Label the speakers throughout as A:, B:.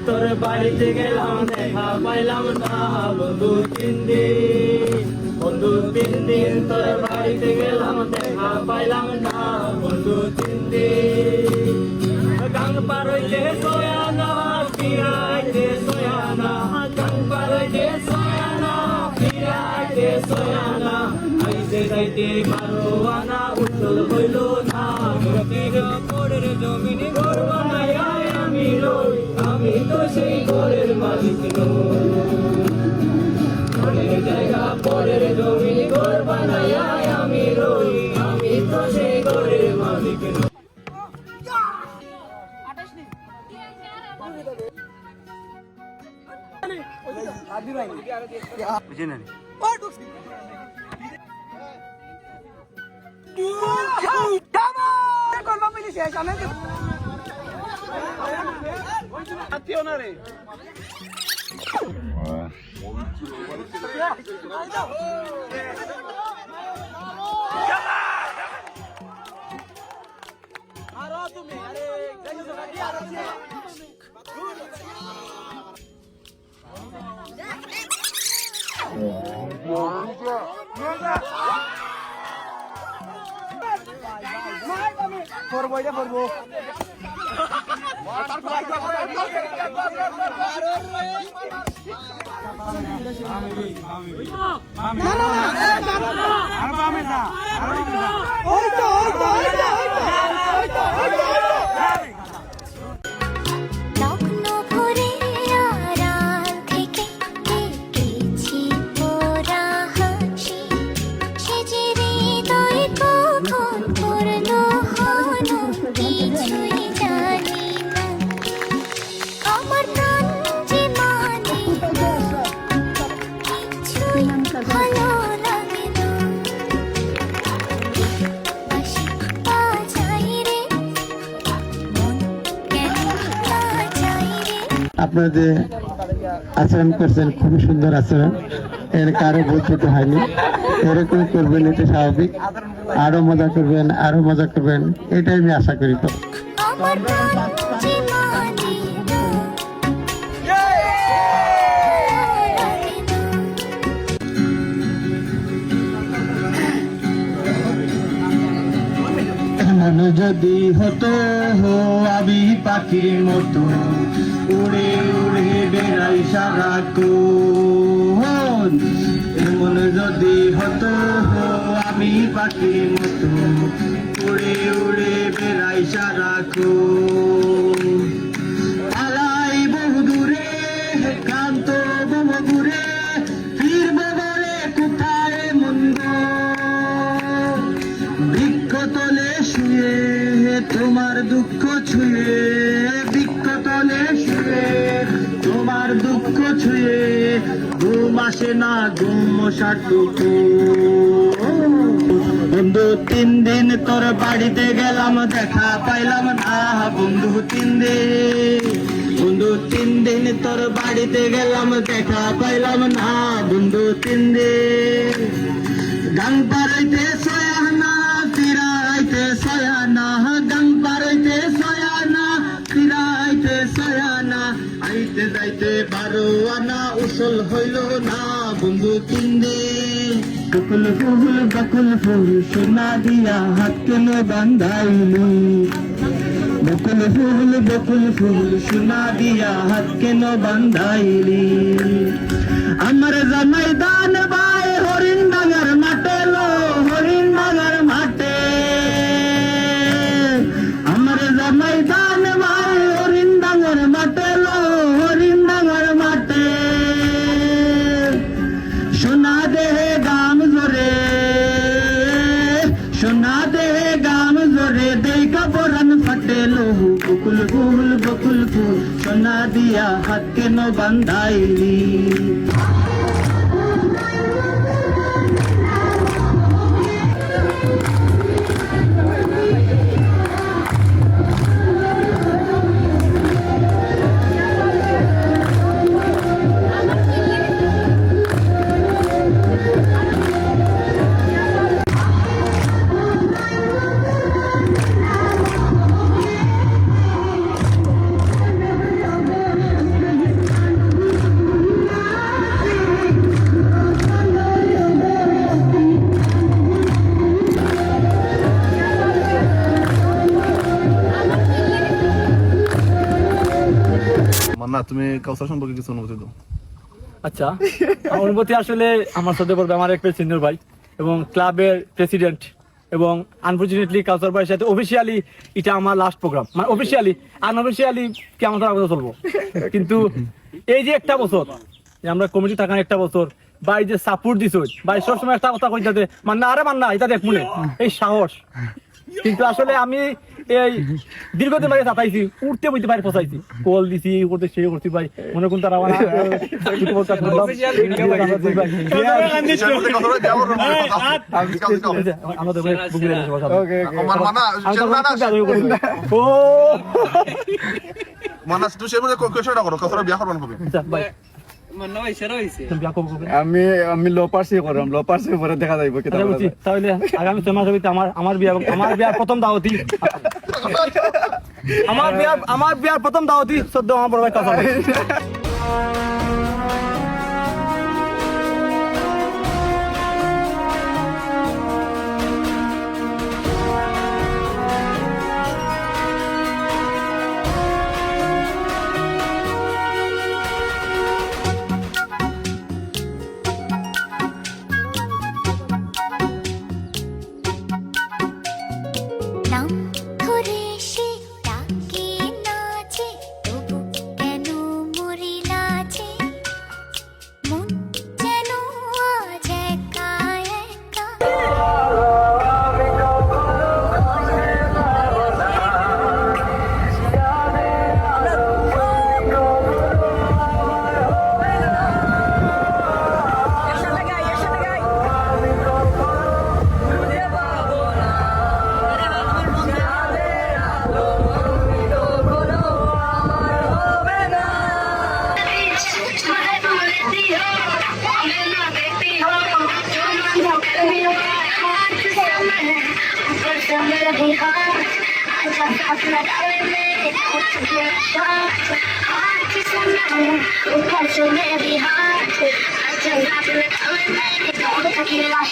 A: তোর বাড়িতে গেলাম দেখা পাইলাম না বন্ধু 3 দিন বন্ধু 3 দিন তোর বাড়িতে গেলাম দেখা পাইলাম না বন্ধু 3 দিন গাং পারইতে সোয়ানা ফিরাইতে সোয়ানা গাং পারইতে সোয়ানা ফিরাইতে সোয়ানা আইতে যাইতে মারোয়ানা উঠল হইল না গতির পরের জমিনে ঘর বানাইয়া আমি রই আমি তো সেই ঘরের মালিক নই জায়গা পরের জমিনে ঘর বানাইয়া আমি রই আমি তো সেই ঘরের মালিক নই
B: করবো এটা করবো
C: আপনারা যে আচরণ করছেন খুবই সুন্দর আচরণ এর কারো বলতে হয়নি এরকম করবেন এটা স্বাভাবিক আরো মজা করবেন এটাই আমি আশা করি তো যদি হতো আমি পাখির মতো উড়ে উড়ে বেড়াই সারাক্ষণ এমন যদি হতো আমি পাখির মতো উড়ে উড়ে বেড়াই সারাক্ষণ আলাই বহুদূরে ক্লান্ত বহুদূরে ফিরবো বলে কোথায় মন্দ বৃক্ষ তলে শুয়ে তোমার দুঃখ ছুঁয়ে বৃক্ষ তলে শুয়ে তোমার দুঃখ ছুঁয়ে ঘুম আসে না ঘুম সাটুকু বন্ধু 3 দিন তোর বাড়িতে গেলাম দেখা পাইলাম না বন্ধু 3 দিন বন্ধু 3 দিন তোর বাড়িতে গেলাম দেখা পাইলাম না বন্ধু 3 দিন গাং পারাইতে সয়ানা ফিরাইতে সয়ানা গাং পারাইতে সয়ানা ফিরাইতে সয়ানা আইতে যাইতে 12 আনা উসল হইল না বন্ধু তিনদে বকুল ফুল সোনা দিয়া হাত কেন বান্ধাইলি বকুল ফুল সোনা দিয়া হাত কেন বান্ধাইলি আমার জামাই দান বাই হরিণ ডাঙ্গার মাঠে লো হরিণ ডাঙ্গার মাঠে আমার জামাই দান বাই হরিণ ডাঙ্গার মাঠে লো হরিণ ডাঙ্গার মাঠে সোনা দেহে গাম জোরে সোনা দেহে গাম জোরে দেখা পরান ফাটে লো বকুল ফুল সোনা দিয়া হাত কেন বান্ধাইলি
D: মান্না, তুমি কাউসার সম্পর্কে কিছু অনুভূতি দাও।
A: আচ্ছা, আমার অনুভূতি আসলে আমার সাথে বলবে আমার একটা সিনিয়র ভাই এবং ক্লাবের প্রেসিডেন্ট এবং আনফর্চুনেটলি কাউসার ভাইয়ের সাথে অফিসিয়ালি এটা আমার লাস্ট প্রোগ্রাম, মানে অফিসিয়ালি আনঅফিসিয়ালি কি আমার কথা চলবো, কিন্তু এই যে একটা বছর যে আমরা কমিটি থাকার একটা বছর ভাই যে সাপোর্ট দিছ ভাই সবসময় একটা কথা কইতে মান্না আরে মান্না এটা দেখ মনে এই সাহস, কিন্তু আসলে আমি এই দীর্ঘদিন ভাই চাতাইছি উঠতে বইতে পারি ফসাইছি কল দিছি করতে সেই করছি ভাই মনে কোন তারা আমার
D: মান্না, তুই সেভাবে কোয়েশ্চনটা করো, কাউসার বিয়া করবেন কবে?
B: আমি লো পার্সি করলাম, লো পার্সি পরে দেখা যাইব কি
A: তাহলে আগামী 6 মাসের ভিতরে আমার বিয়ার প্রথম দাওয়াতি আমার বিয়ার প্রথম দাওয়াতি সদ্য আমার বড় ভাই কাউসার ভাই।
E: নাম ধরে সে ডাকে নাচে, তবু কেন মরি নাচে, মন যেন আজ একা একা।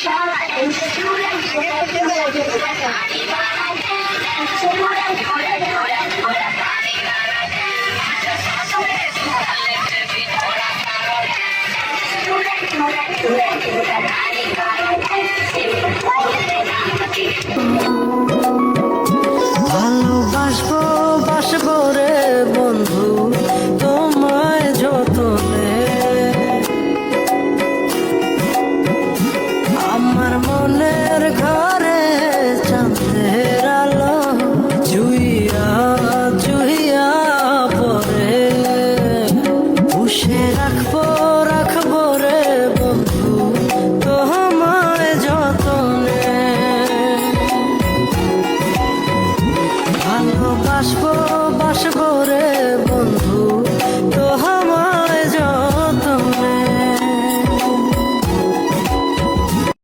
E: Shot into the